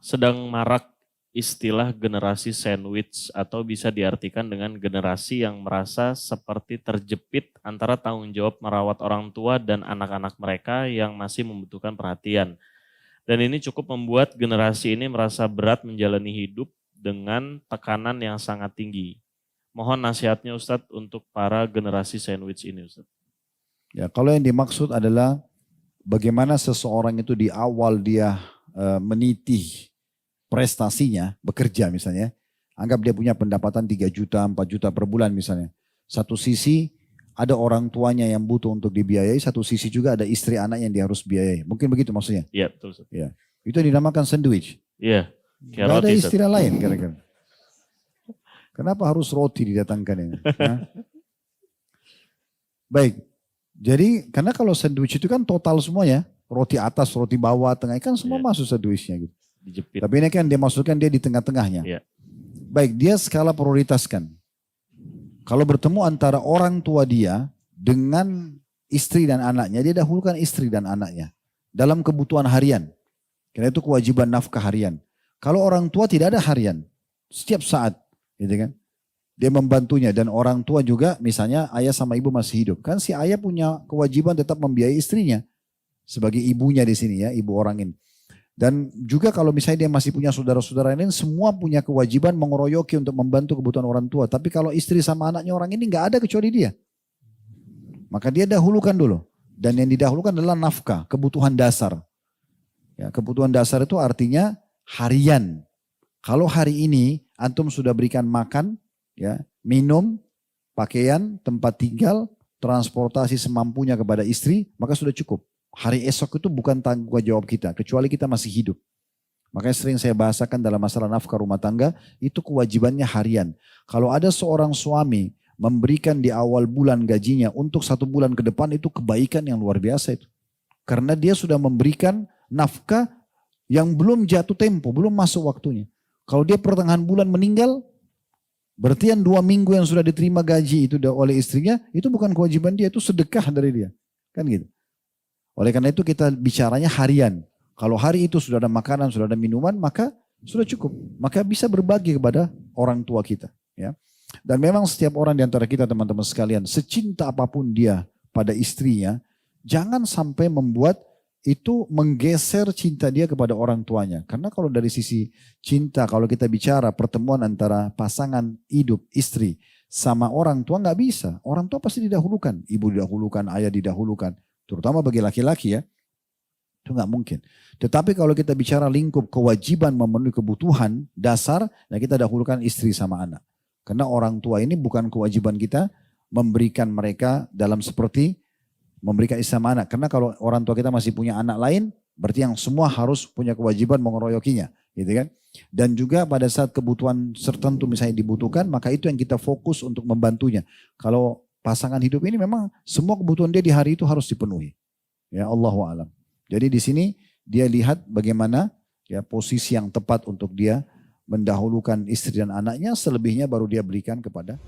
Sedang marak istilah generasi sandwich atau bisa diartikan dengan generasi yang merasa seperti terjepit antara tanggung jawab merawat orang tua dan anak-anak mereka yang masih membutuhkan perhatian. Dan ini cukup membuat generasi ini merasa berat menjalani hidup dengan tekanan yang sangat tinggi. Mohon nasihatnya Ustadz untuk para generasi sandwich ini Ustadz. Ya, kalau yang dimaksud adalah bagaimana seseorang itu di awal dia meniti prestasinya, bekerja misalnya, anggap dia punya pendapatan 3 juta, 4 juta per bulan misalnya. Satu sisi ada orang tuanya yang butuh untuk dibiayai, satu sisi juga ada istri anak yang dia harus biayai. Mungkin begitu maksudnya? Iya, betul Ustaz. Ya. Itu dinamakan sandwich. Iya. Gak ada istilah lain kira-kira. Kenapa harus roti didatangkan ini? Baik. Jadi karena kalau sandwich itu kan total semuanya. Roti atas, roti bawah, tengah, kan semua masuk sandwichnya gitu. Dijepit. Tapi ini kan dia masukkan dia di tengah-tengahnya. Iya. Baik, dia skala prioritaskan. Kalau bertemu antara orang tua dia dengan istri dan anaknya, dia dahulukan istri dan anaknya. Dalam kebutuhan harian. Karena itu kewajiban nafkah harian. Kalau orang tua tidak ada harian, setiap saat, gitu kan? Dia membantunya dan orang tua juga, misalnya ayah sama ibu masih hidup. Kan si ayah punya kewajiban tetap membiayai istrinya. Sebagai ibunya di sini ya, ibu orang ini. Dan juga kalau misalnya dia masih punya saudara-saudara lain, semua punya kewajiban mengeroyoki untuk membantu kebutuhan orang tua. Tapi kalau istri sama anaknya orang ini nggak ada kecuali dia. Maka dia dahulukan dulu. Dan yang didahulukan adalah nafkah, kebutuhan dasar. Ya, kebutuhan dasar itu artinya harian. Kalau hari ini antum sudah berikan makan, ya, minum, pakaian, tempat tinggal, transportasi semampunya kepada istri, maka sudah cukup. Hari esok itu bukan tanggung jawab kita, kecuali kita masih hidup. Makanya sering saya bahasakan dalam masalah nafkah rumah tangga, itu kewajibannya harian. Kalau ada seorang suami memberikan di awal bulan gajinya untuk 1 bulan ke depan, itu kebaikan yang luar biasa itu. Karena dia sudah memberikan nafkah yang belum jatuh tempo, belum masuk waktunya. Kalau dia pertengahan bulan meninggal, berarti yang 2 minggu yang sudah diterima gaji itu oleh istrinya, itu bukan kewajiban dia, itu sedekah dari dia. Kan gitu. Oleh karena itu kita bicaranya harian. Kalau hari itu sudah ada makanan, sudah ada minuman, maka sudah cukup. Maka bisa berbagi kepada orang tua kita. Ya. Dan memang setiap orang di antara kita teman-teman sekalian, secinta apapun dia pada istrinya, jangan sampai membuat itu menggeser cinta dia kepada orang tuanya. Karena kalau dari sisi cinta, kalau kita bicara pertemuan antara pasangan hidup, istri, sama orang tua nggak bisa. Orang tua pasti didahulukan. Ibu didahulukan, ayah didahulukan. Terutama bagi laki-laki ya, itu nggak mungkin. Tetapi kalau kita bicara lingkup kewajiban memenuhi kebutuhan dasar, nah kita dahulukan istri sama anak. Karena orang tua ini bukan kewajiban kita memberikan mereka dalam seperti memberikan istri sama anak. Karena kalau orang tua kita masih punya anak lain, berarti yang semua harus punya kewajiban mengeroyokinya. Gitu kan? Dan juga pada saat kebutuhan tertentu misalnya dibutuhkan, maka itu yang kita fokus untuk membantunya. Kalau pasangan hidup ini memang semua kebutuhan dia di hari itu harus dipenuhi. Ya Allahu a'lam. Jadi di sini dia lihat bagaimana ya posisi yang tepat untuk dia mendahulukan istri dan anaknya, selebihnya baru dia berikan kepada